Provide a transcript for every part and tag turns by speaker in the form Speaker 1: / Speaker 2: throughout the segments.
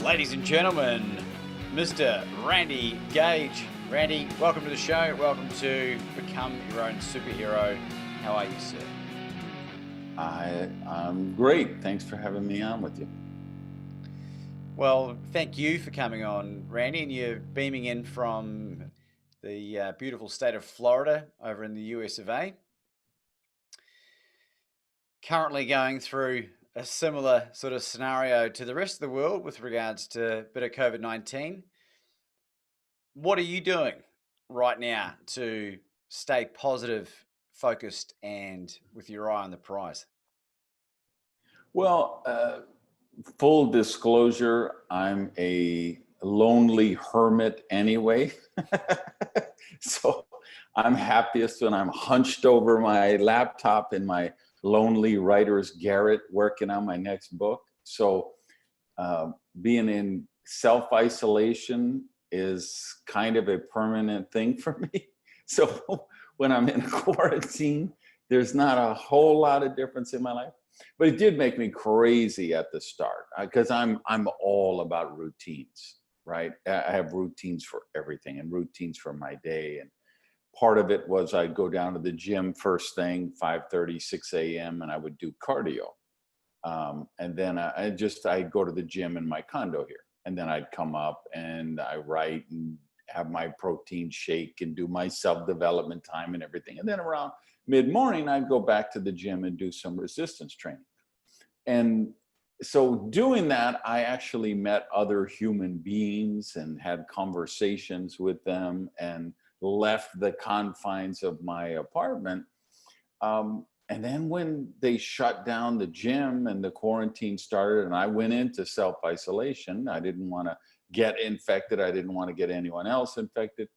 Speaker 1: Ladies and gentlemen, Mr. Randy Gage. Randy, welcome to the show. Welcome to Become Your Own Superhero. How are you, sir?
Speaker 2: I'm great. Thanks for having me on with you.
Speaker 1: Well, thank you for coming on, Randy. And you're beaming in from the beautiful state of Florida over in the US of A. Currently going through a similar sort of scenario to the rest of the world with regards to a bit of COVID-19. What are you doing right now to stay positive, focused, and with your eye on the prize?
Speaker 2: Well, full disclosure, I'm a lonely hermit anyway. So I'm happiest when I'm hunched over my laptop in my lonely writer's garret working on my next book. So being in self-isolation is kind of a permanent thing for me. So when I'm in quarantine, there's not a whole lot of difference in my life. But it did make me crazy at the start because I'm all about routines, right? I have routines for everything and routines for my day. And part of it was I'd go down to the gym first thing, 5:30, 6 a.m., and I would do cardio. And then I'd go to the gym in my condo here. And then I'd come up and I write and have my protein shake and do my self-development time and everything. And then around mid-morning, I'd go back to the gym and do some resistance training. And so doing that, I actually met other human beings and had conversations with them and left the confines of my apartment. And then when they shut down the gym and the quarantine started and I went into self-isolation, I didn't want to get infected. I didn't want to get anyone else infected.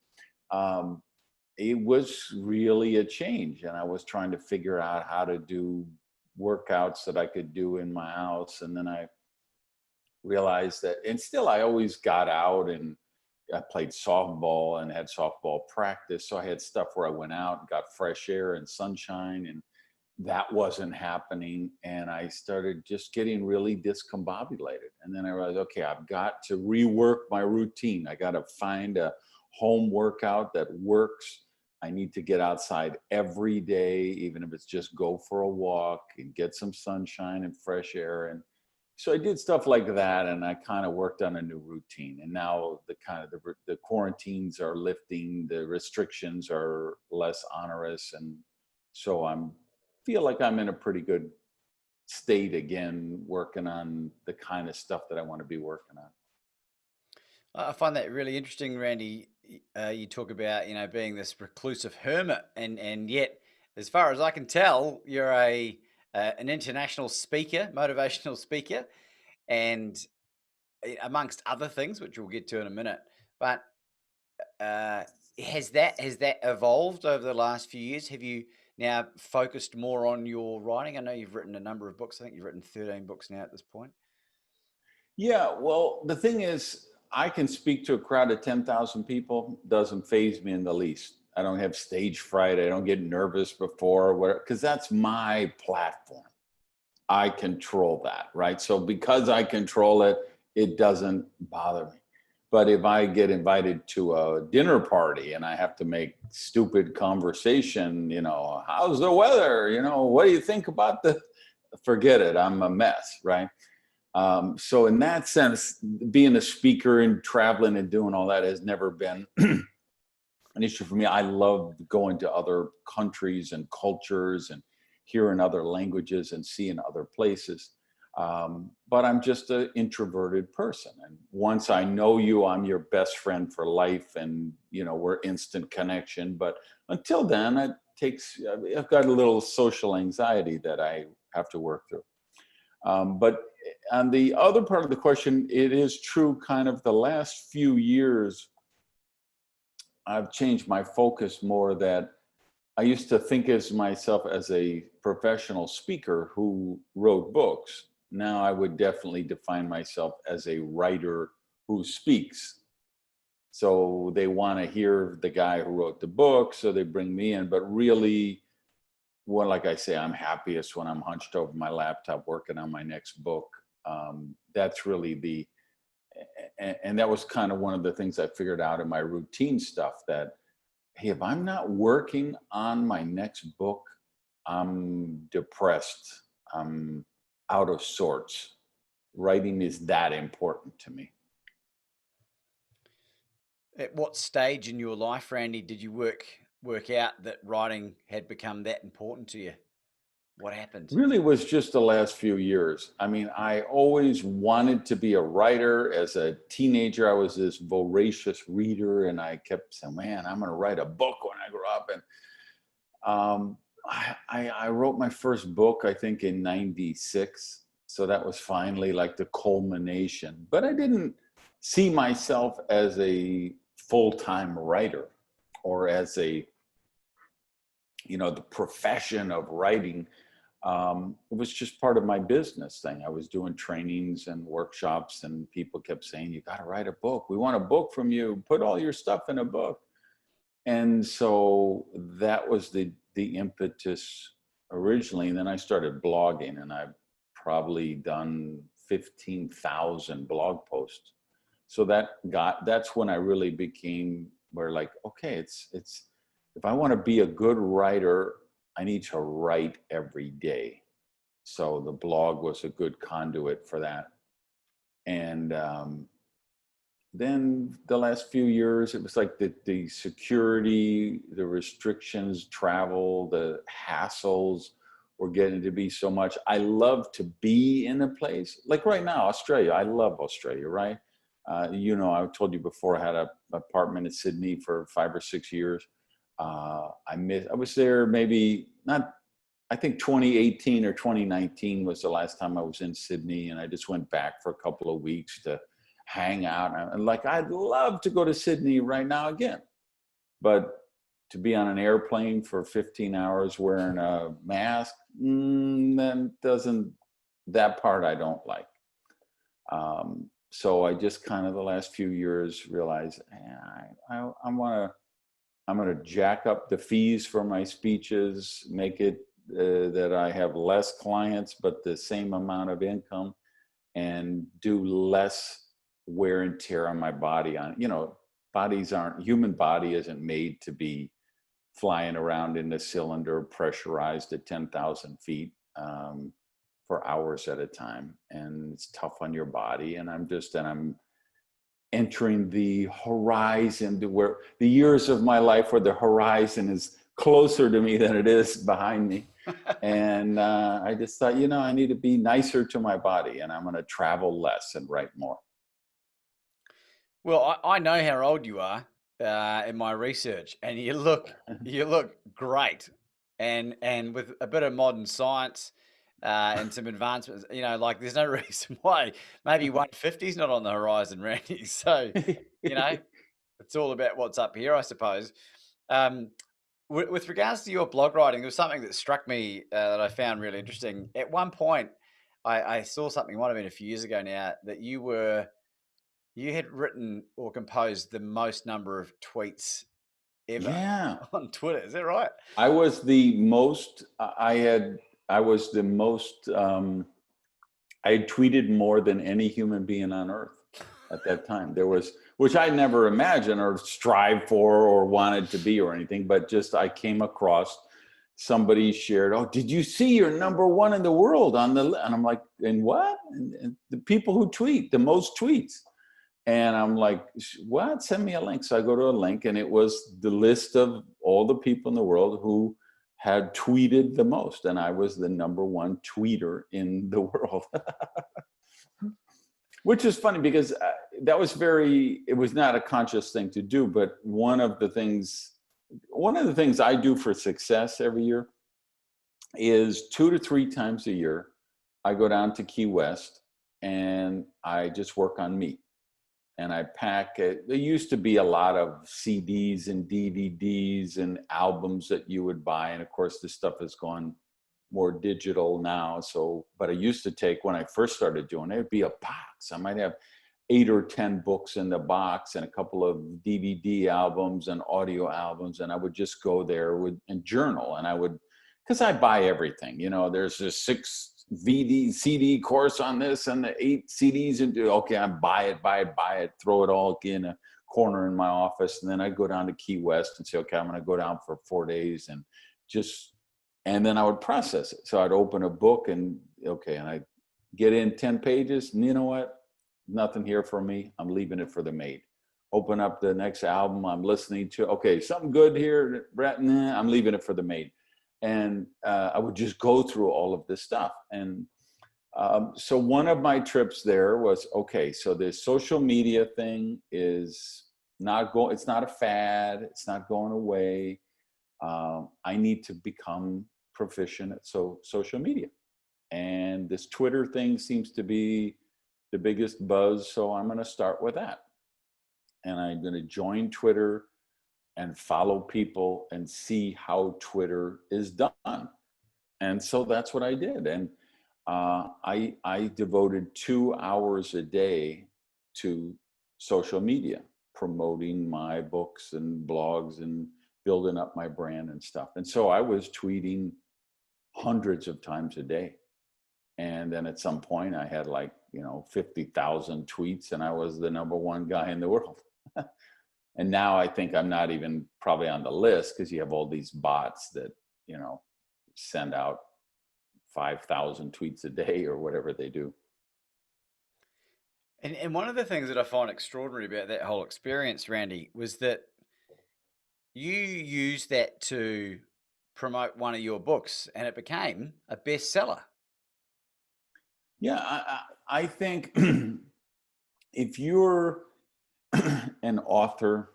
Speaker 2: It was really a change. And I was trying to figure out how to do workouts that I could do in my house. And then I realized that, and still I always got out and I played softball and had softball practice. So I had stuff where I went out and got fresh air and sunshine, and that wasn't happening. And I started just getting really discombobulated. And then I realized, okay, I've got to rework my routine. I got to find a home workout that works. I need to get outside every day, even if it's just go for a walk and get some sunshine and fresh air. And so I did stuff like that, and I kind of worked on a new routine. And now the quarantines are lifting, the restrictions are less onerous, and so feel like I'm in a pretty good state again, working on the kind of stuff that I want to be working on.
Speaker 1: I find that really interesting, Randy. You talk about, being this reclusive hermit, and yet, as far as I can tell, you're an international speaker, motivational speaker, and amongst other things, which we'll get to in a minute. But has that evolved over the last few years? Have you now focused more on your writing? I know you've written a number of books. I think you've written 13 books now at this point.
Speaker 2: Yeah, well, the thing is, I can speak to a crowd of 10,000 people. Doesn't faze me in the least. I don't have stage fright. I don't get nervous before, whatever, because that's my platform. I control that, right? So because I control it, it doesn't bother me. But if I get invited to a dinner party and I have to make stupid conversation, how's the weather? What do you think about forget it, I'm a mess, right? So in that sense, being a speaker and traveling and doing all that has never been an issue for me. I love going to other countries and cultures and hearing other languages and seeing other places. But I'm just an introverted person. And once I know you, I'm your best friend for life, and, we're instant connection. But until then, I've got a little social anxiety that I have to work through. But on the other part of the question, it is true, kind of the last few years, I've changed my focus more. That I used to think as myself as a professional speaker who wrote books. Now I would definitely define myself as a writer who speaks. So they want to hear the guy who wrote the book, so they bring me in. But really, well, like I say, I'm happiest when I'm hunched over my laptop working on my next book. That's really and that was kind of one of the things I figured out in my routine stuff, that, hey, if I'm not working on my next book, I'm depressed. I'm out of sorts. Writing is that important to me.
Speaker 1: At what stage in your life, Randy, did you work out that writing had become that important to you? What happened?
Speaker 2: Really was just the last few years. I mean, I always wanted to be a writer. As a teenager, I was this voracious reader, and I kept saying, man, I'm going to write a book when I grow up. And I wrote my first book, I think, in 96. So that was finally like the culmination. But I didn't see myself as a full-time writer, or as a, the profession of writing. It was just part of my business thing. I was doing trainings and workshops, and people kept saying, you got to write a book. We want a book from you. Put all your stuff in a book. And so that was the impetus originally. And then I started blogging, and I've probably done 15,000 blog posts. So that's when I really became where, like, okay, it's if I want to be a good writer, I need to write every day. So the blog was a good conduit for that. And then the last few years, it was like the security, the restrictions, travel, the hassles were getting to be so much. I love to be in a place like right now, Australia. I love Australia, right? I told you before, I had an apartment in Sydney for 5 or 6 years. I was there maybe not, I think 2018 or 2019 was the last time I was in Sydney, and I just went back for a couple of weeks to hang out. And like, I'd love to go to Sydney right now again, but to be on an airplane for 15 hours wearing a mask, that part I don't like. So I just kind of the last few years realized, I'm going to jack up the fees for my speeches, make it that I have less clients, but the same amount of income, and do less wear and tear on my body. Human body isn't made to be flying around in a cylinder pressurized at 10,000 feet for hours at a time. And it's tough on your body. And I'm entering the horizon, where the years of my life where the horizon is closer to me than it is behind me. And I just thought, I need to be nicer to my body, and I'm going to travel less and write more.
Speaker 1: Well, I know how old you are in my research, and you look great, and with a bit of modern science and some advancements, like there's no reason why maybe 150 is not on the horizon, Randy. So, it's all about what's up here, I suppose. With regards to your blog writing, there was something that struck me that I found really interesting. At one point, I saw something, might have been a few years ago now, that you had written or composed the most number of tweets ever on Twitter. Is that right?
Speaker 2: I was the most, I had tweeted more than any human being on earth at that time. Which I never imagined or strive for or wanted to be or anything, but just I came across somebody shared, oh, did you see you're number one in the world and I'm like, and what? And the people who tweet the most tweets. And I'm like, what? Send me a link. So I go to a link, and it was the list of all the people in the world who had tweeted the most. And I was the number one tweeter in the world. Which is funny because it was not a conscious thing to do, but one of the things I do for success every year is 2 to 3 times a year, I go down to Key West and I just work on me. And I pack it. There used to be a lot of CDs and DVDs and albums that you would buy. And of course, this stuff has gone more digital now. So, but I used to take, when I first started doing it, it'd be a box. I might have 8 or 10 books in the box and a couple of DVD albums and audio albums. And I would just go there and journal. And because I buy everything, there's just CD course on this and the 8 CDs and do, okay, I buy it, throw it all in a corner in my office. And then I go down to Key West and say, okay, I'm going to go down for 4 days and then I would process it. So I'd open a book and I get in 10 pages and you know what? Nothing here for me. I'm leaving it for the maid. Open up the next album I'm listening to. Okay, something good here, Brett. Nah, I'm leaving it for the maid. And I would just go through all of this stuff. And so one of my trips there was, okay, so this social media thing is it's not a fad. It's not going away. I need to become proficient at social media. And this Twitter thing seems to be the biggest buzz. So I'm going to start with that. And I'm going to join Twitter and follow people and see how Twitter is done. And so that's what I did. And I devoted 2 hours a day to social media, promoting my books and blogs and building up my brand and stuff. And so I was tweeting hundreds of times a day. And then at some point I had 50,000 tweets and I was the #1 guy in the world. And now I think I'm not even probably on the list because you have all these bots that, send out 5,000 tweets a day or whatever they do.
Speaker 1: And one of the things that I find extraordinary about that whole experience, Randy, was that you used that to promote one of your books and it became a bestseller.
Speaker 2: Yeah, I think if you're an author,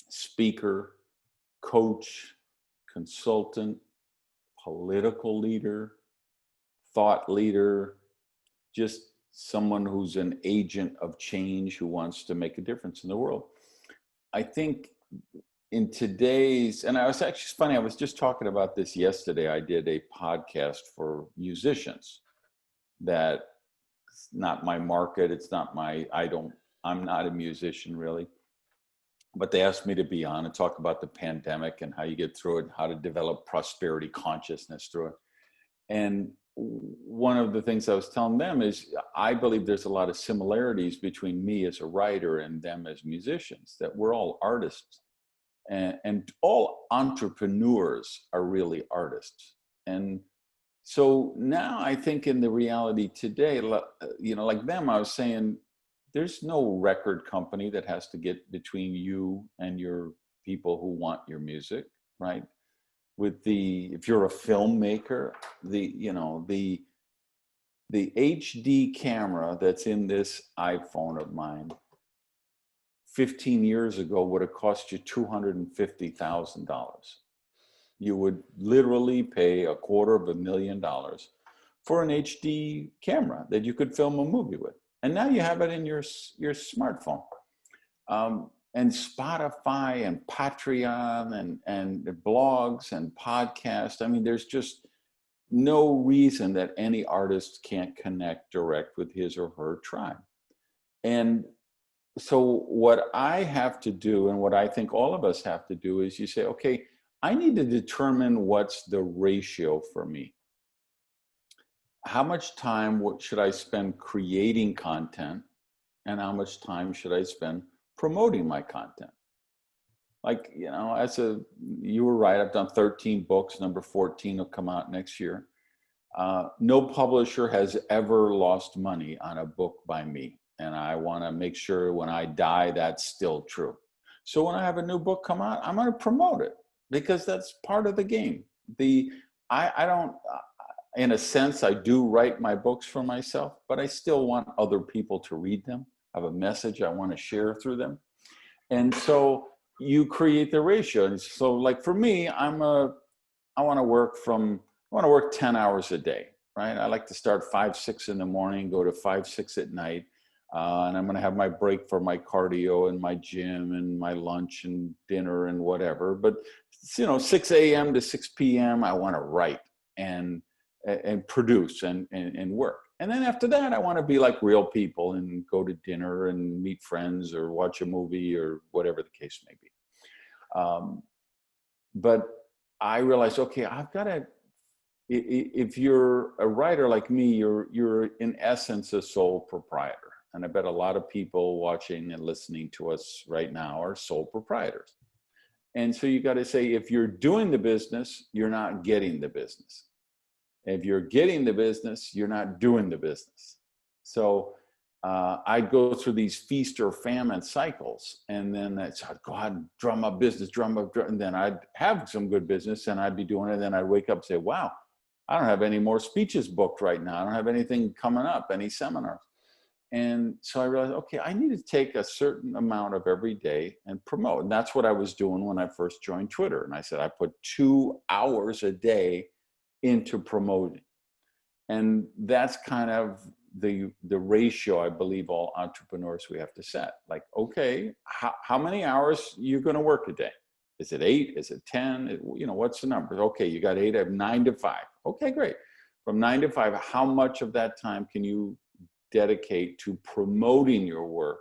Speaker 2: speaker, coach, consultant, political leader, thought leader, just someone who's an agent of change who wants to make a difference in the world. I think in today's, and I was actually, it's funny, I was just talking about this yesterday. I did a podcast for musicians that it's not my market. It's not I'm not a musician really, but they asked me to be on and talk about the pandemic and how you get through it, and how to develop prosperity consciousness through it. And one of the things I was telling them is I believe there's a lot of similarities between me as a writer and them as musicians, that we're all artists and all entrepreneurs are really artists. And so now I think in the reality today, like them, I was saying, there's no record company that has to get between you and your people who want your music, right? If you're a filmmaker, the HD camera that's in this iPhone of mine 15 years ago would have cost you $250,000. You would literally pay $250,000 for an HD camera that you could film a movie with. And now you have it in your smartphone. And Spotify and Patreon and blogs and podcasts. I mean, there's just no reason that any artist can't connect direct with his or her tribe. And so what I have to do, and what I think all of us have to do, is you say, okay, I need to determine what's the ratio for me. How much time should I spend creating content, and how much time should I spend promoting my content? Like, you were right, I've done 13 books, number 14 will come out next year. No publisher has ever lost money on a book by me. And I want to make sure when I die, that's still true. So when I have a new book come out, I'm going to promote it because that's part of the game. I don't, in a sense, I do write my books for myself, but I still want other people to read them. I have a message I want to share through them. And so you create the ratio. And so like for me, I want to work 10 hours a day, right? I like to start 5, 6 in the morning, go to 5, 6 at night. And I'm going to have my break for my cardio and my gym and my lunch and dinner and whatever. But, 6 a.m. to 6 p.m., I want to write and produce and work. And then after that, I want to be like real people and go to dinner and meet friends or watch a movie or whatever the case may be. But I realized, okay, I've got to if you're a writer like me, you're in essence a sole proprietor. And I bet a lot of people watching and listening to us right now are sole proprietors. And so you got to say, if you're doing the business, you're not getting the business. If you're getting the business, you're not doing the business. So I'd go through these feast or famine cycles, and then I'd go out and drum up business, and then I'd have some good business, and I'd be doing it. And then I'd wake up and say, wow, I don't have any more speeches booked right now. I don't have anything coming up, any seminars. And so I realized, okay, I need to take a certain amount of every day and promote. And that's what I was doing when I first joined Twitter. And I said, I put 2 hours a day into promoting. And that's kind of the ratio I believe all entrepreneurs we have to set. Like, okay, how many hours you're going to work a day? Is it 8? Is it 10? What's the number? Okay, you got 8. I have 9 to 5. Okay, great. From 9 to 5, how much of that time can you dedicate to promoting your work?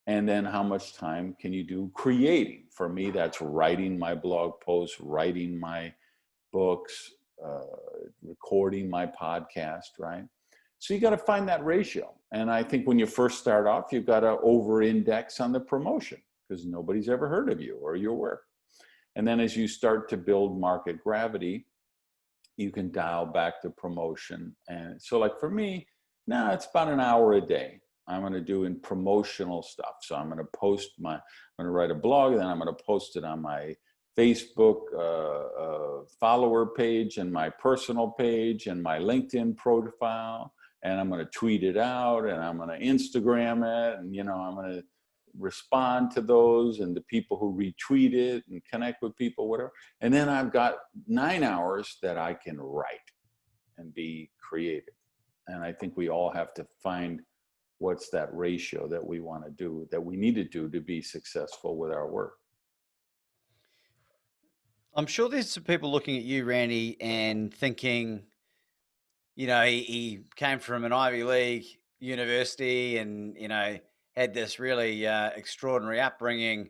Speaker 2: And then how much time can you do creating? For me, that's writing my blog posts, writing my books, recording my podcast, right? So you got to find that ratio. And I think when you first start off, you've got to over-index on the promotion because nobody's ever heard of you or your work. And then as you start to build market gravity, you can dial back the promotion. And so like for me, now it's about an hour a day I'm going to do in promotional stuff. So I'm going to write a blog, then I'm going to post it on my Facebook follower page and my personal page and my LinkedIn profile. And I'm going to tweet it out and I'm going to Instagram it. And, I'm going to respond to those and the people who retweet it and connect with people, whatever. And then I've got 9 hours that I can write and be creative. And I think we all have to find what's that ratio that we want to do, that we need to do to be successful with our work.
Speaker 1: I'm sure there's some people looking at you, Randy, and thinking, he came from an Ivy League university and, had this really extraordinary upbringing,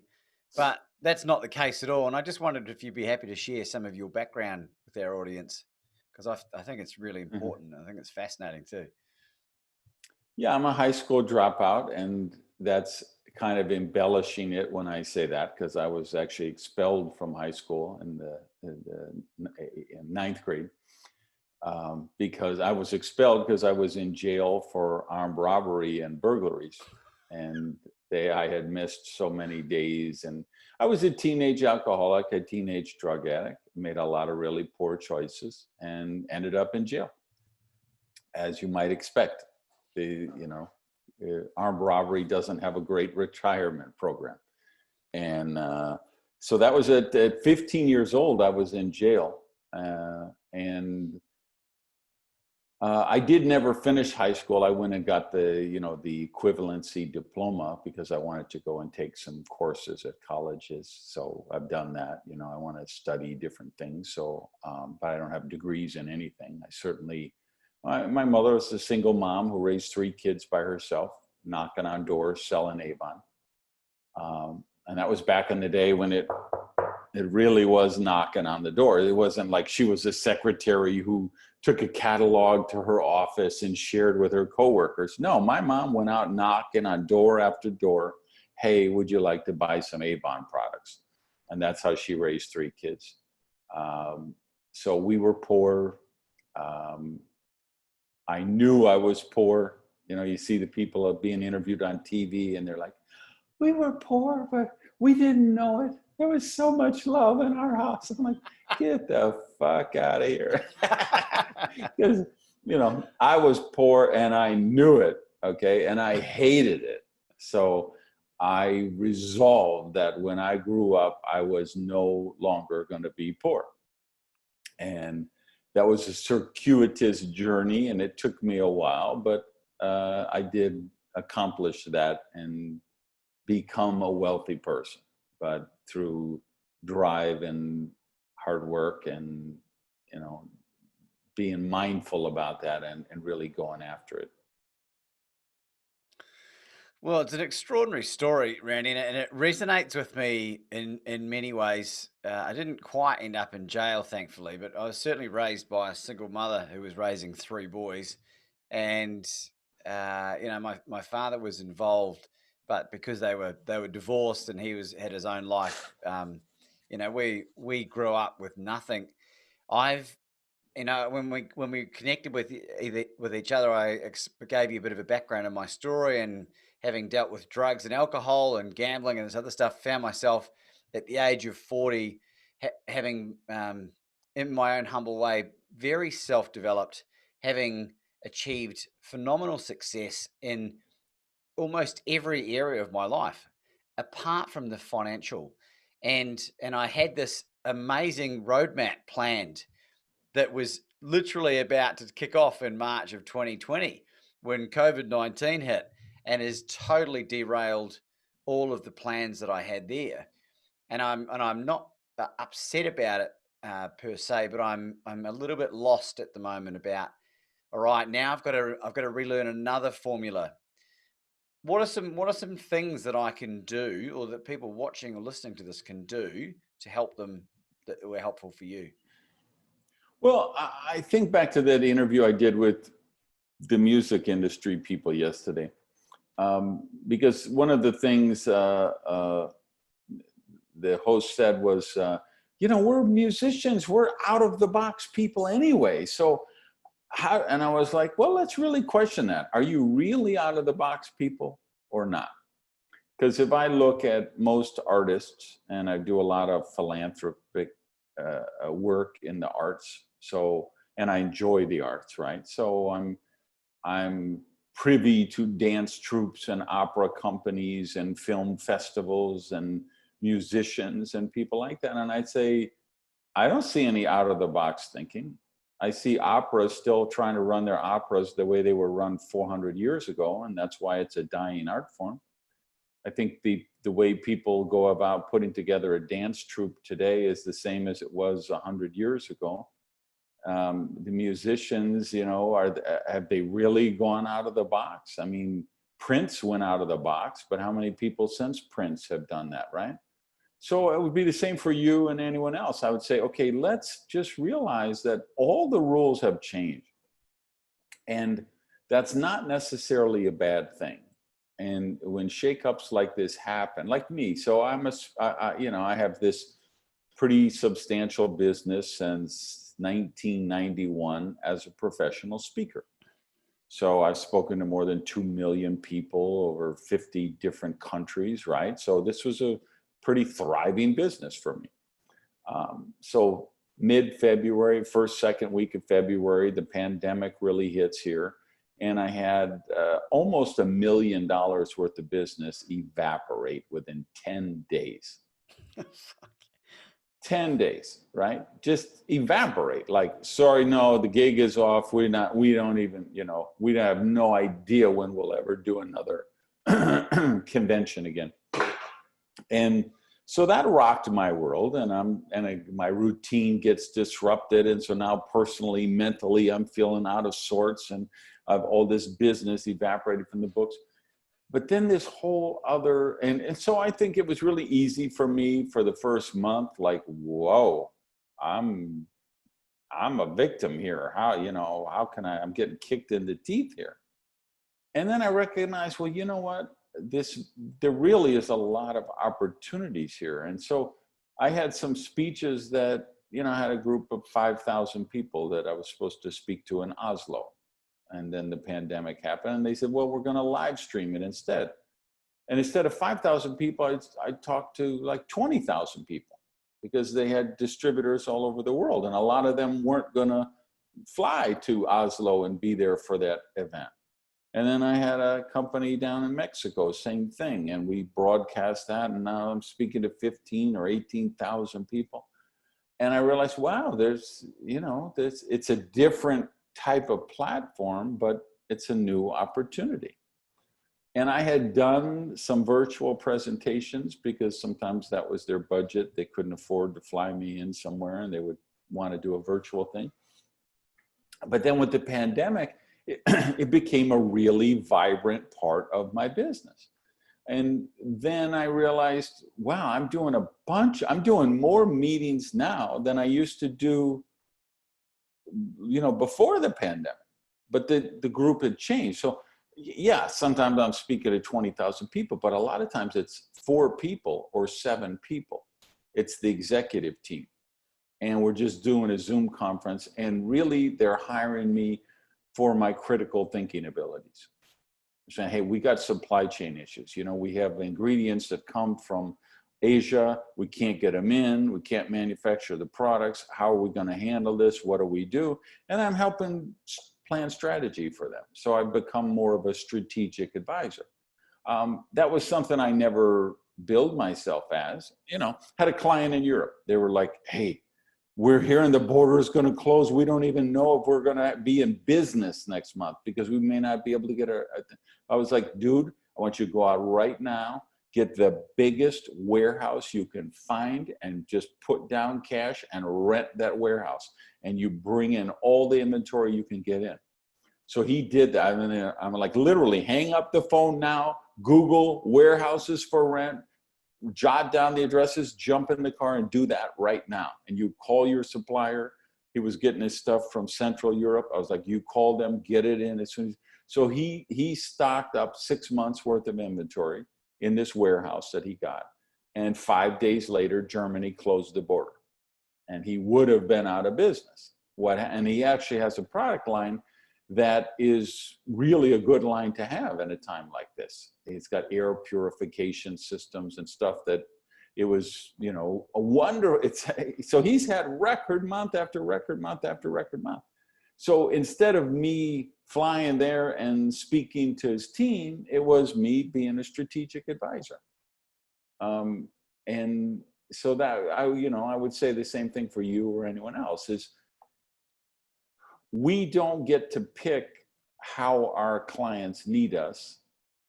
Speaker 1: but that's not the case at all. And I just wondered if you'd be happy to share some of your background with our audience, because I think it's really important. I think it's fascinating too.
Speaker 2: Yeah, I'm a high school dropout, and that's kind of embellishing it when I say that, because I was actually expelled from high school in ninth grade. Because I was expelled because I was in jail for armed robbery and burglaries. And I had missed so many days. And I was a teenage alcoholic, a teenage drug addict, made a lot of really poor choices and ended up in jail, as you might expect. Armed robbery doesn't have a great retirement program. And so that was at 15 years old, I was in jail. I did never finish high school. I went and got the equivalency diploma because I wanted to go and take some courses at colleges. So I've done that. I want to study different things. So, but I don't have degrees in anything. My mother was a single mom who raised 3 kids by herself, knocking on doors, selling Avon. And that was back in the day when it really was knocking on the door. It wasn't like she was a secretary who took a catalog to her office and shared with her coworkers. No, my mom went out knocking on door after door. Hey, would you like to buy some Avon products? And that's how she raised 3 kids. So we were poor. I knew I was poor. You see the people being interviewed on TV and they're like, we were poor, but we didn't know it. There was so much love in our house. I'm like, get the fuck out of here. Because, I was poor and I knew it, okay? And I hated it. So I resolved that when I grew up, I was no longer going to be poor. And that was a circuitous journey and it took me a while, but I did accomplish that and become a wealthy person, but through drive and hard work and, being mindful about that and really going after it.
Speaker 1: Well, it's an extraordinary story, Randy, and it resonates with me in many ways. I didn't quite end up in jail, thankfully, but I was certainly raised by a single mother who was raising three boys, and my father was involved, but because they were divorced and he was had his own life, we grew up with nothing. I've when we connected with each other, gave you a bit of a background of my story, and having dealt with drugs and alcohol and gambling and this other stuff, found myself at the age of 40 having, in my own humble way, very self-developed, having achieved phenomenal success in almost every area of my life, apart from the financial, and I had this amazing roadmap planned that was literally about to kick off in March of 2020 when COVID-19 hit, and has totally derailed all of the plans that I had there. And I'm not upset about it per se, but I'm a little bit lost at the moment about, all right, now I've got to relearn another formula. What are some things that I can do, or that people watching or listening to this can do, to help them, that were helpful for you?
Speaker 2: Well, I think back to that interview I did with the music industry people yesterday, because one of the things the host said was, we're musicians, we're out of the box people anyway. So how, and I was like, well, let's really question that. Are you really out of the box people or not? Because if I look at most artists, and I do a lot of philanthropic work in the arts, so, and I enjoy the arts, right? So I'm privy to dance troupes and opera companies and film festivals and musicians and people like that. And I'd say, I don't see any out of the box thinking. I see operas still trying to run their operas the way they were run 400 years ago, and that's why it's a dying art form. I think the way people go about putting together a dance troupe today is the same as it was 100 years ago. The musicians, have they really gone out of the box? I mean, Prince went out of the box, but how many people since Prince have done that, right? So it would be the same for you and anyone else. I would say, okay, let's just realize that all the rules have changed, and that's not necessarily a bad thing. And when shakeups like this happen, like me, so I have this pretty substantial business since 1991 as a professional speaker. So I've spoken to more than 2 million people over 50 different countries, right? So this was a pretty thriving business for me. So mid-February, first, second week of February, the pandemic really hits here. And I had almost $1 million worth of business evaporate within 10 days. 10 days, right? Just evaporate. Like, sorry, no, the gig is off. We don't even, we have no idea when we'll ever do another convention again. And so that rocked my world, and my routine gets disrupted. And so now personally, mentally, I'm feeling out of sorts, and I've all this business evaporated from the books. But then this whole other, and so I think it was really easy for me for the first month, like, whoa, I'm a victim here. How can I'm getting kicked in the teeth here. And then I recognized, well, you know what? There really is a lot of opportunities here. And so I had some speeches that, I had a group of 5,000 people that I was supposed to speak to in Oslo. And then the pandemic happened, and they said, well, we're going to live stream it instead. And instead of 5,000 people, I talked to like 20,000 people, because they had distributors all over the world. And a lot of them weren't going to fly to Oslo and be there for that event. And then I had a company down in Mexico, same thing. And we broadcast that. And now I'm speaking to 15 or 18,000 people. And I realized, wow, it's a different type of platform, but it's a new opportunity. And I had done some virtual presentations, because sometimes that was their budget. They couldn't afford to fly me in somewhere, and they would want to do a virtual thing. But then with the pandemic, it became a really vibrant part of my business. And then I realized, wow, I'm doing more meetings now than I used to do, before the pandemic. But the group had changed. So yeah, sometimes I'm speaking to 20,000 people, but a lot of times it's 4 people or 7 people. It's the executive team. And we're just doing a Zoom conference. And really, they're hiring me for my critical thinking abilities. Saying, hey, we got supply chain issues. We have ingredients that come from Asia. We can't get them in. We can't manufacture the products. How are we going to handle this? What do we do? And I'm helping plan strategy for them. So I've become more of a strategic advisor. That was something I never billed myself as. Had a client in Europe. They were like, hey, we're hearing the border is going to close. We don't even know if we're going to be in business next month because we may not be able to get I was like, dude, I want you to go out right now, get the biggest warehouse you can find and just put down cash and rent that warehouse. And you bring in all the inventory you can get in. So he did that. I mean, I'm like, literally hang up the phone now, Google warehouses for rent, jot down the addresses, jump in the car and do that right now. And you call your supplier. He was getting his stuff from Central Europe. I was like, you call them, get it in as soon as. So he stocked up 6 months worth of inventory in this warehouse that he got. And 5 days later, Germany closed the border. And he would have been out of business. And he actually has a product line that is really a good line to have in a time like this. It's got air purification systems and stuff that it was, a wonder. So he's had record month after record month after record month. So instead of me flying there and speaking to his team, it was me being a strategic advisor. And so that I would say the same thing for you or anyone else is, we don't get to pick how our clients need us.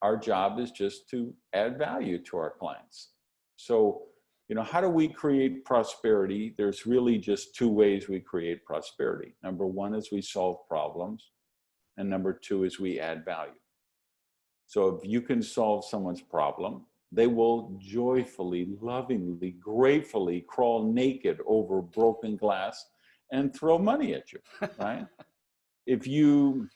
Speaker 2: Our job is just to add value to our clients. So, how do we create prosperity? There's really just 2 ways we create prosperity. Number 1 is we solve problems. And number 2 is we add value. So if you can solve someone's problem, they will joyfully, lovingly, gratefully crawl naked over broken glass and throw money at you, right? If you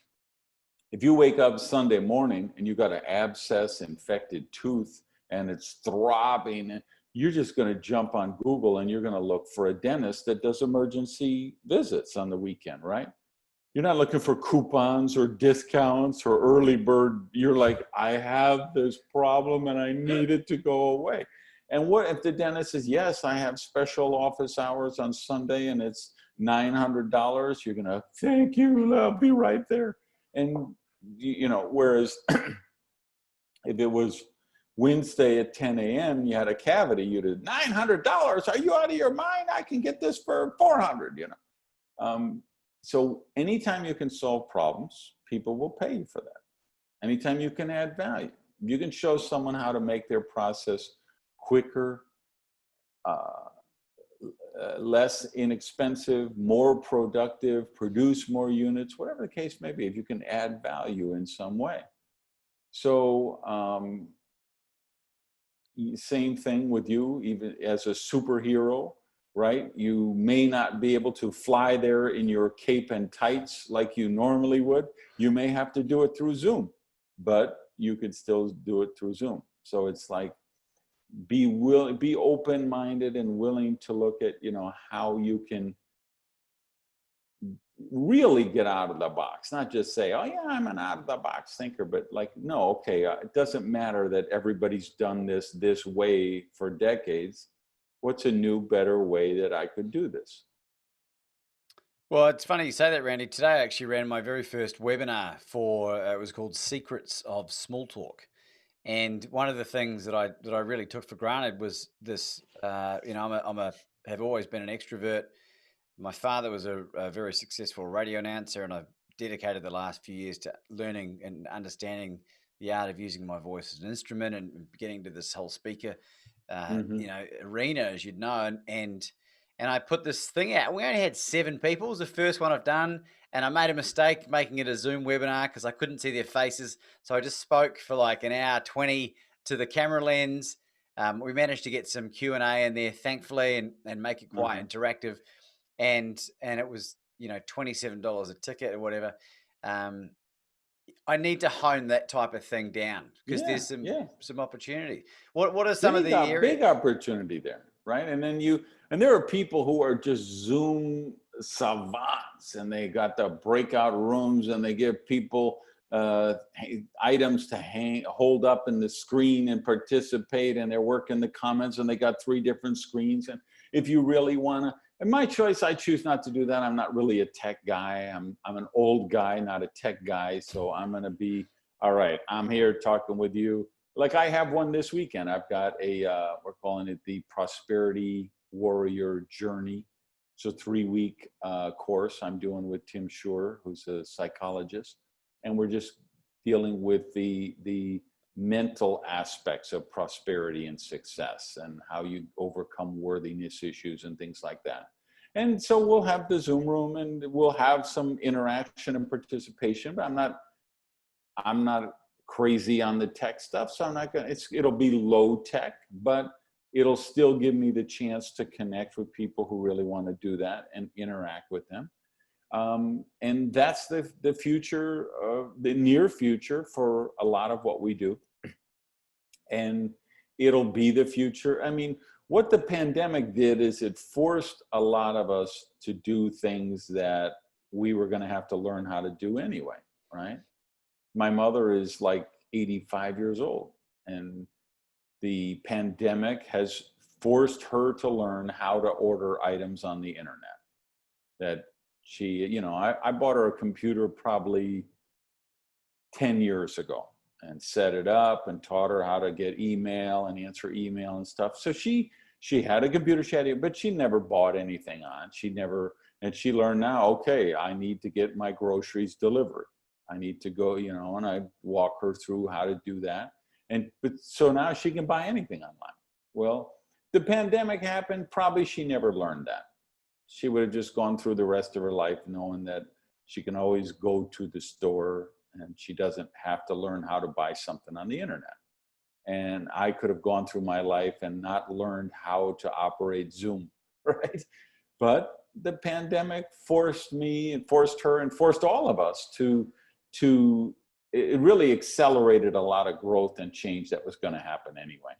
Speaker 2: wake up Sunday morning and you got an abscess infected tooth and it's throbbing, you're just going to jump on Google and you're going to look for a dentist that does emergency visits on the weekend, right? You're not looking for coupons or discounts or early bird. You're like, I have this problem and I need it to go away. And what if the dentist says, yes, I have special office hours on Sunday and it's $900, you're going to, thank you, I'll be right there. And, whereas if it was Wednesday at 10 a.m., you had a cavity, you'd have $900. Are you out of your mind? I can get this for $400, So anytime you can solve problems, people will pay you for that. Anytime you can add value, you can show someone how to make their process quicker, less inexpensive, more productive, produce more units, whatever the case may be, if you can add value in some way. So same thing with you, even as a superhero, right? You may not be able to fly there in your cape and tights like you normally would. You may have to do it through Zoom, but you could still do it through Zoom. So it's like, be open-minded and willing to look at, how you can really get out of the box, not just say, oh yeah, I'm an out of the box thinker, but like, no, okay, it doesn't matter that everybody's done this way for decades. What's a new, better way that I could do this?
Speaker 1: Well, it's funny you say that, Randy. Today I actually ran my very first webinar for, it was called Secrets of Small Talk. And one of the things that I really took for granted was this, have always been an extrovert. My father was a very successful radio announcer, and I've dedicated the last few years to learning and understanding the art of using my voice as an instrument and getting to this whole speaker, arena, as you'd know. And I put this thing out. We only had 7 people. It was the first one I've done. And I made a mistake making it a Zoom webinar because I couldn't see their faces. So I just spoke for like an hour 20 to the camera lens. We managed to get some Q&A in there, thankfully, and make it quite interactive. And it was, $27 a ticket or whatever. I need to hone that type of thing down because there's some opportunity. What are some of the areas?
Speaker 2: Big opportunity there, right? And there are people who are just Zoom savants, and they got the breakout rooms, and they give people items to hold up in the screen and participate, and they're working the comments, and they got 3 different screens. And if you really want to, and my choice, I choose not to do that. I'm not really a tech guy. I'm an old guy, not a tech guy. So I'm going to be, all right, I'm here talking with you. Like I have one this weekend. I've got we're calling it the Prosperity Warrior Journey. It's a 3-week course I'm doing with Tim Shore, who's a psychologist. And we're just dealing with the mental aspects of prosperity and success, and how you overcome worthiness issues and things like that. And so we'll have the Zoom room, and we'll have some interaction and participation, but I'm not crazy on the tech stuff. So I'm not going to, it'll be low tech, but it'll still give me the chance to connect with people who really want to do that and interact with them. And that's the future, the near future for a lot of what we do. And it'll be the future. I mean, what the pandemic did is it forced a lot of us to do things that we were going to have to learn how to do anyway, right? My mother is like 85 years old, and the pandemic has forced her to learn how to order items on the internet. That she, I bought her a computer probably 10 years ago and set it up and taught her how to get email and answer email and stuff. So she had a computer, but she never bought anything on. And she learned now, okay, I need to get my groceries delivered. I need to go, and I walk her through how to do that. But so now she can buy anything online. Well, the pandemic happened, probably she never learned that. She would have just gone through the rest of her life knowing that she can always go to the store and she doesn't have to learn how to buy something on the internet. And I could have gone through my life and not learned how to operate Zoom, right? But the pandemic forced me and forced her and forced all of us to it really accelerated a lot of growth and change that was going to happen anyway.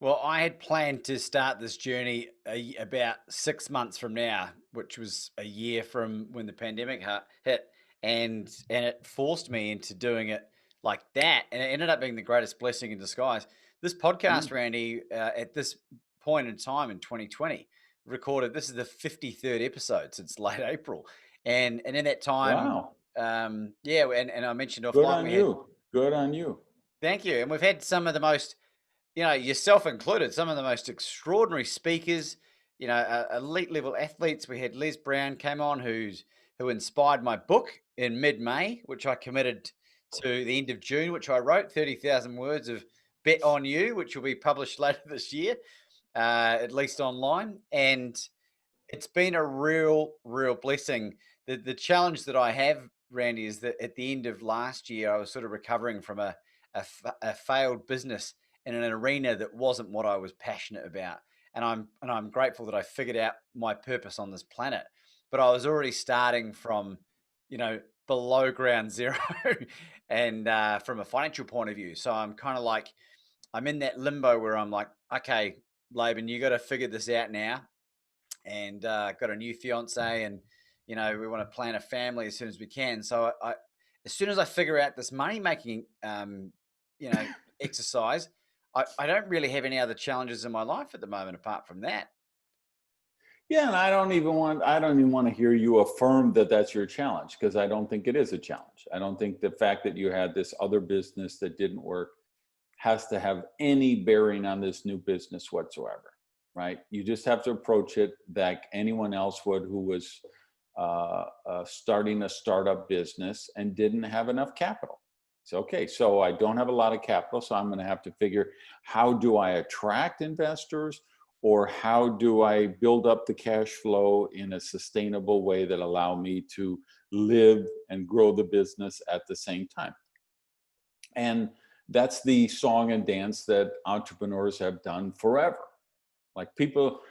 Speaker 1: Well, I had planned to start this journey about 6 months from now, which was a year from when the pandemic hit, and it forced me into doing it like that, and it ended up being the greatest blessing in disguise. This podcast, Randy, at this point in time in 2020, recorded. This is the 53rd episode since late April, and in that time,
Speaker 2: wow,
Speaker 1: and I mentioned offline.
Speaker 2: Good on you.
Speaker 1: Thank you. And we've had some of the most, yourself included, some of the most extraordinary speakers, elite level athletes. We had Les Brown came on, who inspired my book in mid-May, which I committed to the end of June, which I wrote 30,000 words of Bet on You, which will be published later this year, at least online. And it's been a real blessing. The challenge that I have, Randy, is that at the end of last year, I was sort of recovering from a failed business in an arena that wasn't what I was passionate about. And I'm grateful that I figured out my purpose on this planet. But I was already starting from, below ground zero and from a financial point of view. So I'm kind of like, I'm in that limbo where I'm like, okay, Laban, you got to figure this out now. And got a new fiance, and we want to plan a family as soon as we can. So I as soon as I figure out this money making exercise, I don't really have any other challenges in my life at the moment apart from that.
Speaker 2: Yeah, and I don't even want to hear you affirm that that's your challenge, because I don't think it is a challenge. I don't think the fact that you had this other business that didn't work has to have any bearing on this new business whatsoever, right? You just have to approach it like anyone else would who was starting a startup business and didn't have enough capital. So, okay, so I don't have a lot of capital, so I'm going to have to figure, how do I attract investors, or how do I build up the cash flow in a sustainable way that allow me to live and grow the business at the same time? And that's the song and dance that entrepreneurs have done forever. Like people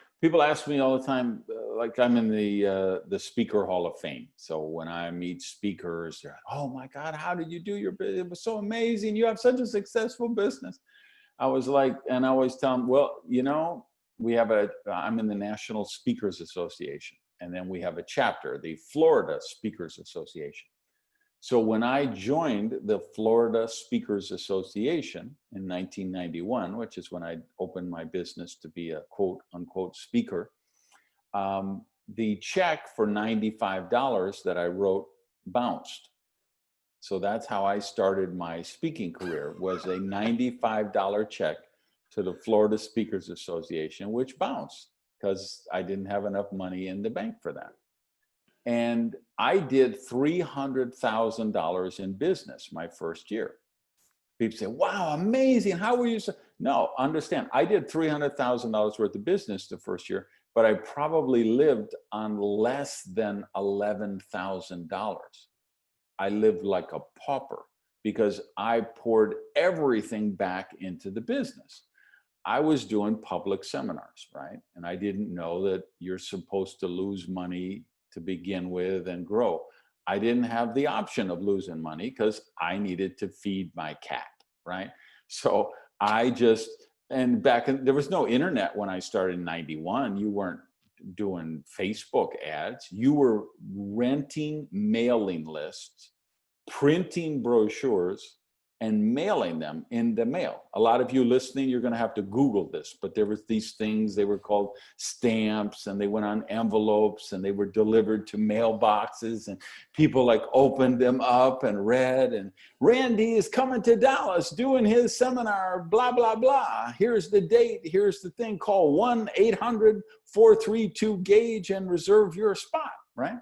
Speaker 2: ask me all the time, like I'm in the Speaker Hall of Fame. So when I meet speakers, they're like, "Oh my God, how did you do your business? It was so amazing. You have such a successful business." I was like, and I always tell them, well, I'm in the National Speakers Association, and then we have a chapter, the Florida Speakers Association. So when I joined the Florida Speakers Association in 1991, which is when I opened my business to be a quote unquote speaker, the check for $95 that I wrote bounced. So that's how I started my speaking career, was a $95 check to the Florida Speakers Association, which bounced because I didn't have enough money in the bank for that. And I did $300,000 in business my first year. People say, "Wow, amazing. How were you?" No, understand. I did $300,000 worth of business the first year, but I probably lived on less than $11,000. I lived like a pauper because I poured everything back into the business. I was doing public seminars, right? And I didn't know that you're supposed to lose money to begin with and grow. I didn't have the option of losing money because I needed to feed my cat, right? So there was no internet when I started in 91. You weren't doing Facebook ads. You were renting mailing lists, printing brochures, and mailing them in the mail. A lot of you listening, you're going to have to Google this, but there was these things, they were called stamps, and they went on envelopes, and they were delivered to mailboxes, and people like opened them up and read, and Randy is coming to Dallas doing his seminar, blah, blah, blah. Here's the date. Here's the thing. Call 1-800-432-GAGE and reserve your spot, right?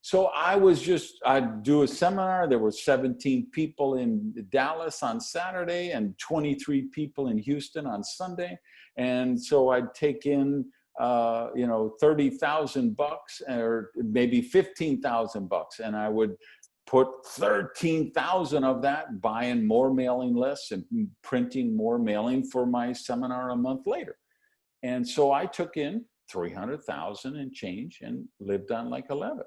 Speaker 2: So I'd do a seminar. There were 17 people in Dallas on Saturday and 23 people in Houston on Sunday. And so I'd take in, $30,000 or maybe $15,000. And I would put 13,000 of that buying more mailing lists and printing more mailing for my seminar a month later. And so I took in 300,000 and change and lived on like 11.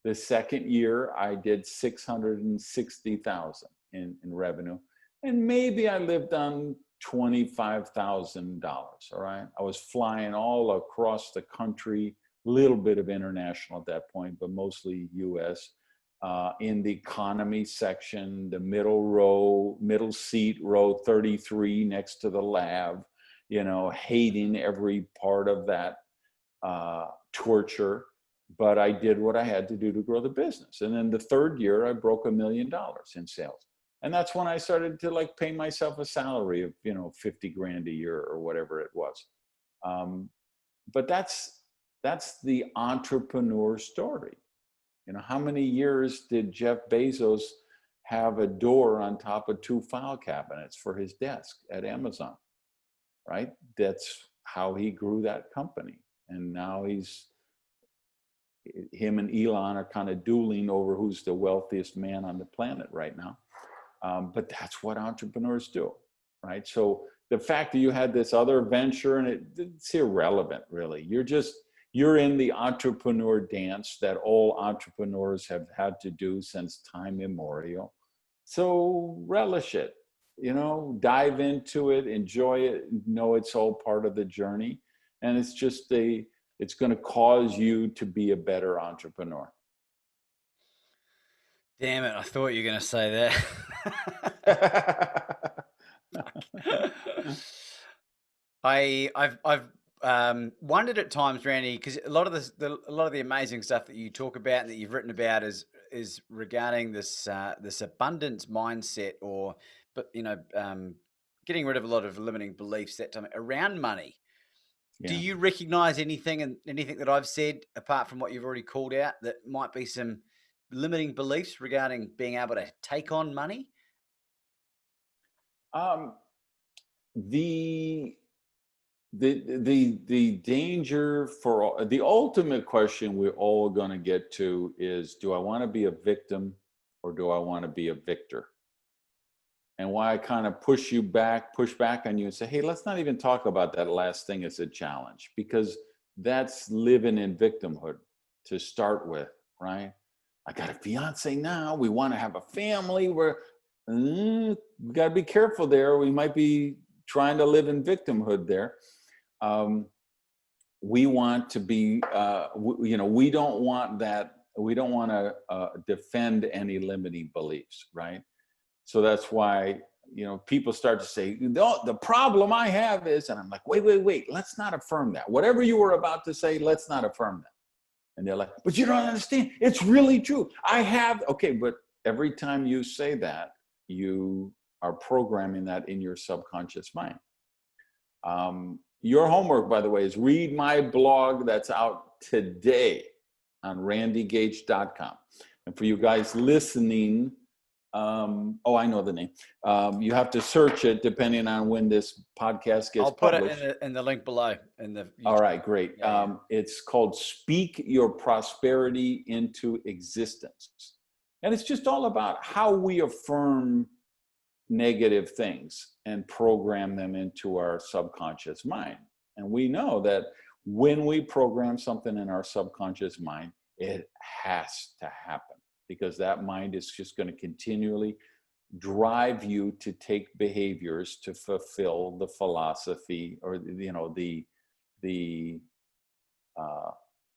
Speaker 2: The second year, I did 660,000 in revenue, and maybe I lived on $25,000. All right, I was flying all across the country, a little bit of international at that point, but mostly U.S. In the economy section, the middle seat, row 33, next to the lab. Hating every part of that torture. But I did what I had to do to grow the business. And then the third year, I broke $1 million in sales. And that's when I started to like pay myself a salary of, 50 grand a year or whatever it was. But that's the entrepreneur story. How many years did Jeff Bezos have a door on top of 2 file cabinets for his desk at Amazon, right? That's how he grew that company. And now him and Elon are kind of dueling over who's the wealthiest man on the planet right now. But that's what entrepreneurs do, right? So the fact that you had this other venture and it's irrelevant, really. You're in the entrepreneur dance that all entrepreneurs have had to do since time immemorial. So relish it, dive into it, enjoy it, know it's all part of the journey. And it's just it's going to cause you to be a better entrepreneur.
Speaker 1: Damn it! I thought you were going to say that. I've wondered at times, Randy, because a lot of the amazing stuff that you talk about and that you've written about is regarding this abundance mindset, getting rid of a lot of limiting beliefs that time around money. Yeah. Do you recognize anything that I've said apart from what you've already called out that might be some limiting beliefs regarding being able to take on money?
Speaker 2: The danger for the ultimate question we're all going to get to is, do I want to be a victim or do I want to be a victor? and why I kind of push back on you and say, hey, let's not even talk about that last thing as a challenge, because that's living in victimhood to start with, right? I got a fiance now. We want to have a family. We got to be careful there. We might be trying to live in victimhood there. We want to be, we don't want that. We don't want to defend any limiting beliefs, right? So that's why, people start to say, the problem I have is, and I'm like, wait, let's not affirm that. Whatever you were about to say, let's not affirm that. And they're like, but you don't understand. It's really true. Okay, but every time you say that, you are programming that in your subconscious mind. Your homework, by the way, is read my blog that's out today on randygage.com. And for you guys listening, I know the name. You have to search it depending on when this podcast gets published.
Speaker 1: I'll put it in the link below.
Speaker 2: All right, great. Yeah. It's called Speak Your Prosperity into Existence. And it's just all about how we affirm negative things and program them into our subconscious mind. And we know that when we program something in our subconscious mind, it has to happen, because that mind is just going to continually drive you to take behaviors to fulfill the philosophy or the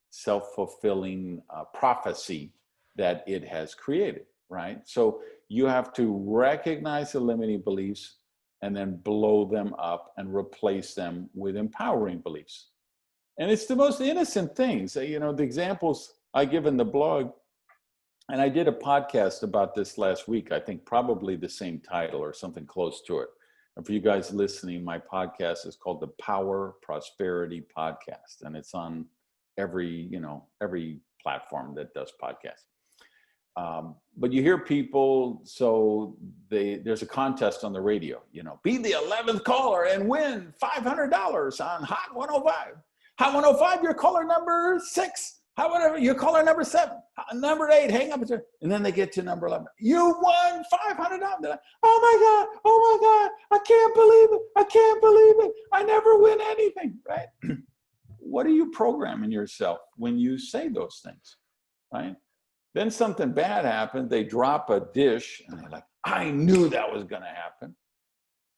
Speaker 2: self-fulfilling prophecy that it has created, right? So you have to recognize the limiting beliefs and then blow them up and replace them with empowering beliefs. And it's the most innocent things. The examples I give in the blog, and I did a podcast about this last week, I think probably the same title or something close to it. And for you guys listening, my podcast is called the Power Prosperity Podcast. And it's on every platform that does podcasts. But you hear people, so there's a contest on the radio, be the 11th caller and win $500 on Hot 105. Hot 105, your caller number 6. However, you caller number 7, number 8, hang up, and then they get to number 11. You won $500. They're like, oh my God, I can't believe it. I never win anything, right? What are you programming yourself when you say those things, right? Then something bad happened. They drop a dish, and they're like, I knew that was going to happen.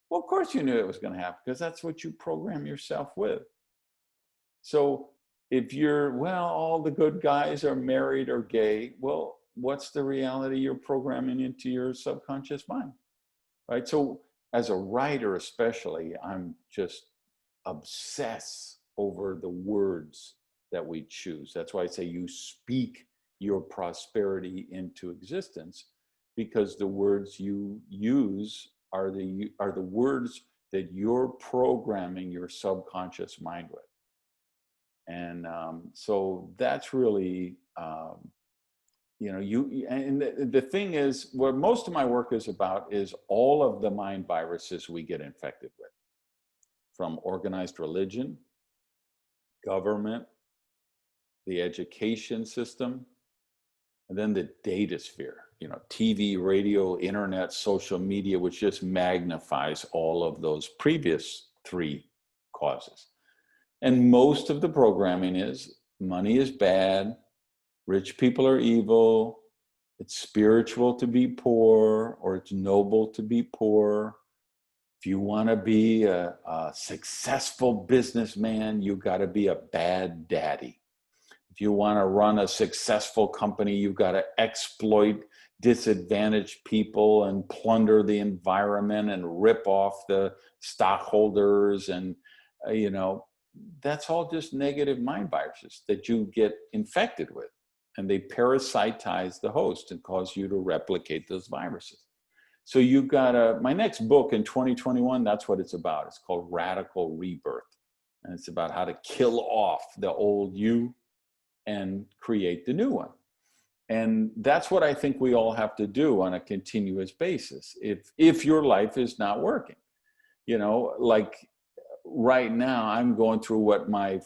Speaker 2: Well, of course you knew it was going to happen, because that's what you program yourself with. So if all the good guys are married or gay, well, what's the reality you're programming into your subconscious mind, right? So as a writer especially, I'm just obsessed over the words that we choose. That's why I say you speak your prosperity into existence, because the words you use are the words that you're programming your subconscious mind with. And so that's really, the thing is, what most of my work is about is all of the mind viruses we get infected with, from organized religion, government, the education system, and then the data sphere, TV, radio, internet, social media, which just magnifies all of those previous 3 causes. And most of the programming is money is bad, rich people are evil, it's spiritual to be poor, or it's noble to be poor. If you want to be a successful businessman, you got to be a bad daddy. If you want to run a successful company, you've got to exploit disadvantaged people and plunder the environment and rip off the stockholders. And, that's all just negative mind viruses that you get infected with. And they parasitize the host and cause you to replicate those viruses. So you've got my next book in 2021, that's what it's about. It's called Radical Rebirth. And it's about how to kill off the old you and create the new one. And that's what I think we all have to do on a continuous basis if your life is not working. Like right now, I'm going through what my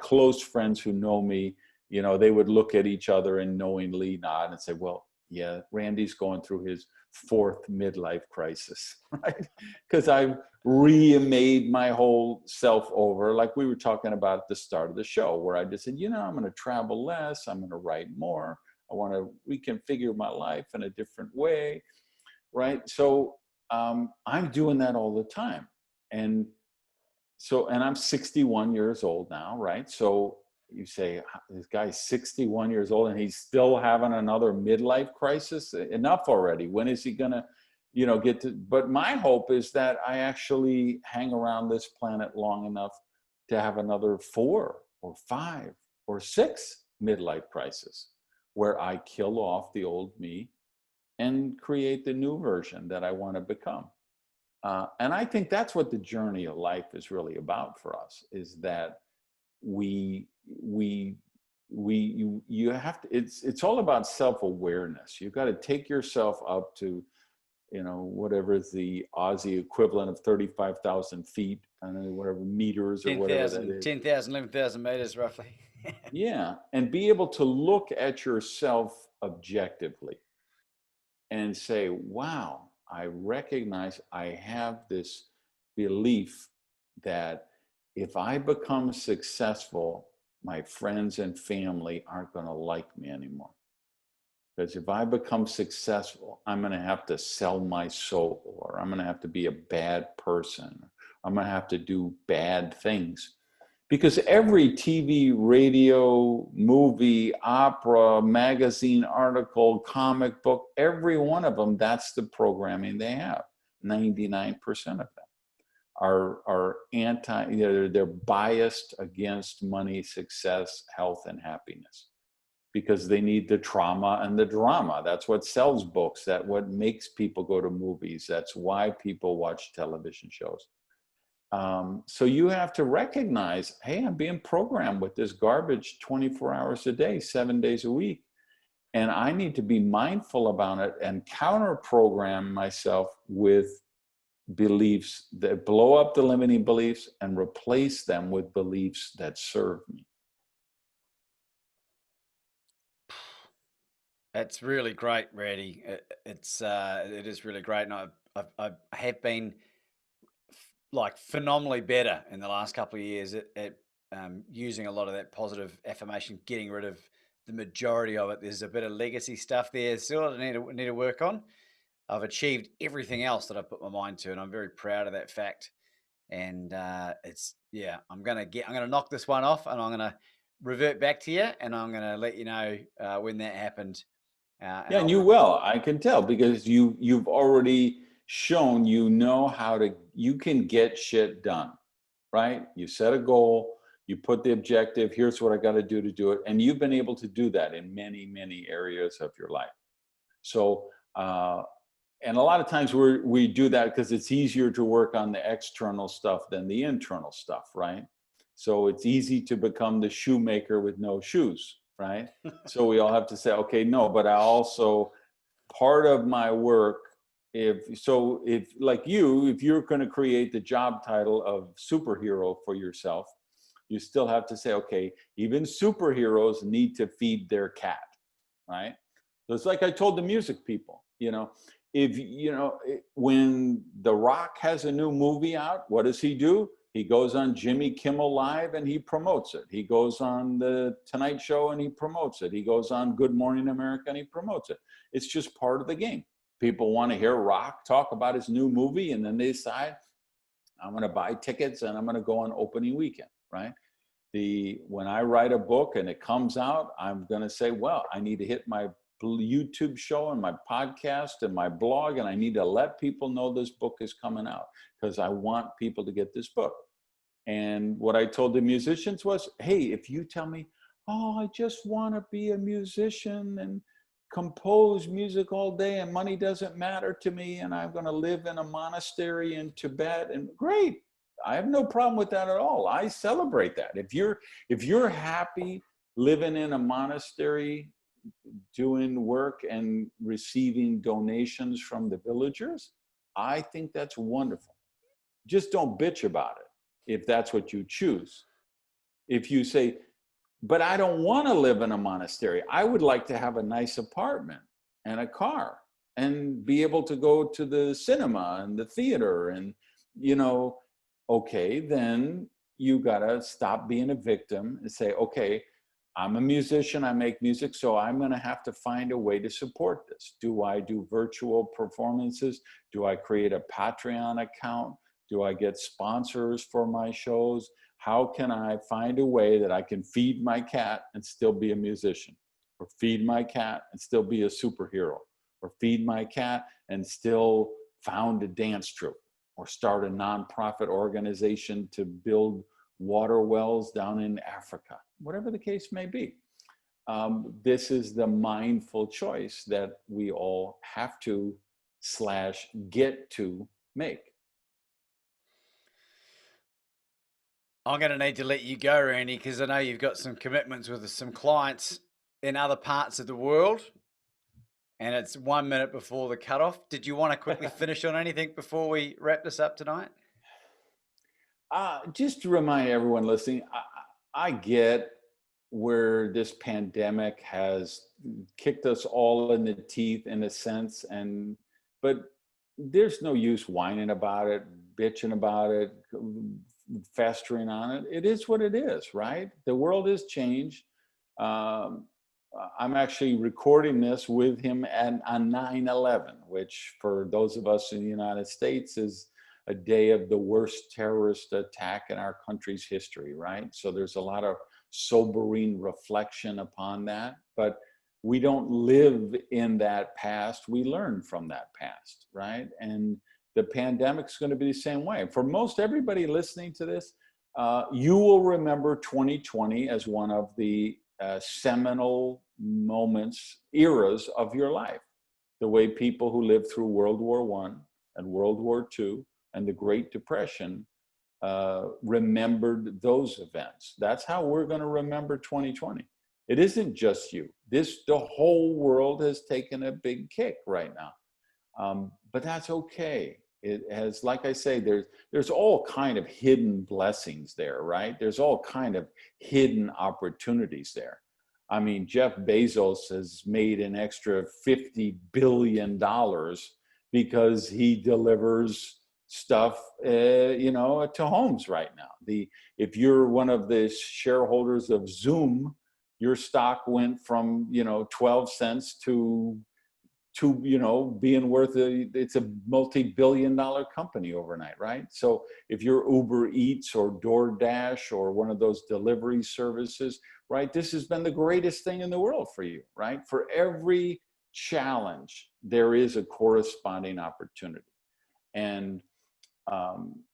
Speaker 2: close friends who know me, they would look at each other and knowingly nod and say, well, yeah, Randy's going through his fourth midlife crisis, right? Because I've remade my whole self over, like we were talking about at the start of the show, where I just said, I'm going to travel less, I'm going to write more, I want to reconfigure my life in a different way, right? So I'm doing that all the time. And I'm 61 years old now, right? So you say, this guy's 61 years old and he's still having another midlife crisis? Enough already. When is he gonna, get to, but my hope is that I actually hang around this planet long enough to have another 4 or 5 or 6 midlife crises where I kill off the old me and create the new version that I want to become. And I think that's what the journey of life is really about for us, is that you have to, it's all about self-awareness. You've got to take yourself up to, whatever is the Aussie equivalent of 35,000 feet, I don't know, whatever meters or whatever that is.
Speaker 1: 10,000, 11,000 meters roughly.
Speaker 2: Yeah. And be able to look at yourself objectively and say, wow, I recognize I have this belief that if I become successful, my friends and family aren't going to like me anymore. Because if I become successful, I'm going to have to sell my soul, or I'm going to have to be a bad person. I'm going to have to do bad things. Because every TV, radio, movie, opera, magazine article, comic book, every one of them, that's the programming they have. 99% of them are they're biased against money, success, health, and happiness, because they need the trauma and the drama. That's what sells books. That's what makes people go to movies. That's why people watch television shows. So you have to recognize, hey, I'm being programmed with this garbage 24 hours a day, 7 days a week. And I need to be mindful about it and counter program myself with beliefs that blow up the limiting beliefs and replace them with beliefs that serve me.
Speaker 1: That's really great, Randy. It is really great, and I have been like phenomenally better in the last couple of years at using a lot of that positive affirmation, getting rid of the majority of it. There's a bit of legacy stuff there still I need to work on. I've achieved everything else that I put my mind to, and I'm very proud of that fact. And I'm gonna knock this one off, and I'm gonna revert back to you, and I'm gonna let you know when that happened.
Speaker 2: And you will, I can tell, because you've already shown you can get shit done, right? You set a goal, you put the objective, here's what I got to do it. And you've been able to do that in many, many areas of your life. So, and a lot of times we do that because it's easier to work on the external stuff than the internal stuff, right? So it's easy to become the shoemaker with no shoes, right? So we all have to say, okay, no, but I also, part of my work, if you're going to create the job title of superhero for yourself, you still have to say, okay, even superheroes need to feed their cat, right? So it's like I told the music people, when The Rock has a new movie out, what does he do? He goes on Jimmy Kimmel Live and he promotes it. He goes on the Tonight Show and he promotes it. He goes on Good Morning America and he promotes it. It's just part of the game. People want to hear Rock talk about his new movie, and then they decide, I'm going to buy tickets and I'm going to go on opening weekend, right? When I write a book and it comes out, I'm going to say, well, I need to hit my YouTube show and my podcast and my blog, and I need to let people know this book is coming out because I want people to get this book. And what I told the musicians was, hey, if you tell me, oh, I just want to be a musician and compose music all day and money doesn't matter to me and I'm going to live in a monastery in Tibet, and great, I have no problem with that at all. I celebrate that. If you're happy living in a monastery, doing work and receiving donations from the villagers, I think that's wonderful. Just don't bitch about it if that's what you choose. If you say, but I don't want to live in a monastery, I would like to have a nice apartment and a car, and be able to go to the cinema and the theater. And, you know, okay, then you got to stop being a victim and say, okay, I'm a musician, I make music, so I'm going to have to find a way to support this. Do I do virtual performances? Do I create a Patreon account? Do I get sponsors for my shows? How can I find a way that I can feed my cat and still be a musician? Or feed my cat and still be a superhero? Or feed my cat and still found a dance troupe? Or start a nonprofit organization to build water wells down in Africa? Whatever the case may be. This is the mindful choice that we all have to / get to make.
Speaker 1: I'm going to need to let you go, Randy, because I know you've got some commitments with some clients in other parts of the world, and it's 1 minute before the cutoff. Did you want to quickly finish on anything before we wrap this up tonight?
Speaker 2: Just to remind everyone listening, I get where this pandemic has kicked us all in the teeth in a sense, but there's no use whining about it, bitching about it, festering on it. It is what it is, right? The world has changed. I'm actually recording this with him on 9/11, which for those of us in the United States is a day of the worst terrorist attack in our country's history, right? So there's a lot of sobering reflection upon that, but we don't live in that past. We learn from that past, right? And the pandemic's going to be the same way. For most everybody listening to this, you will remember 2020 as one of the seminal moments, eras of your life. The way people who lived through World War I and World War II and the Great Depression remembered those events. That's how we're going to remember 2020. It isn't just you. The whole world has taken a big kick right now. But that's okay. It has, like I say, there's all kind of hidden blessings there, right? There's all kind of hidden opportunities there. I mean, Jeff Bezos has made an extra $50 billion because he delivers stuff, to homes right now. If you're one of the shareholders of Zoom, your stock went from 12 cents to being worth it's a multi-billion-dollar company overnight, right? So if you're Uber Eats or DoorDash or one of those delivery services, right, this has been the greatest thing in the world for you, right? For every challenge, there is a corresponding opportunity. And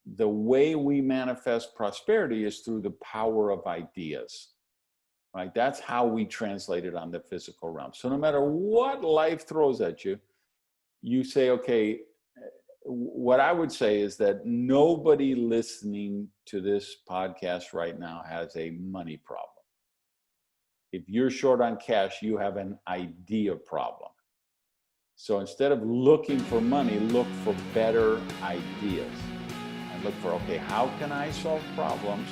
Speaker 2: the way we manifest prosperity is through the power of ideas. Right? That's how we translate it on the physical realm. So no matter what life throws at you, you say, okay, what I would say is that nobody listening to this podcast right now has a money problem. If you're short on cash, you have an idea problem. So instead of looking for money, look for better ideas. And look for, okay, how can I solve problems?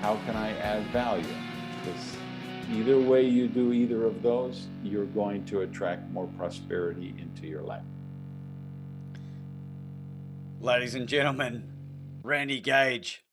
Speaker 2: How can I add value? Because either way you do either of those, you're going to attract more prosperity into your life.
Speaker 1: Ladies and gentlemen, Randy Gage.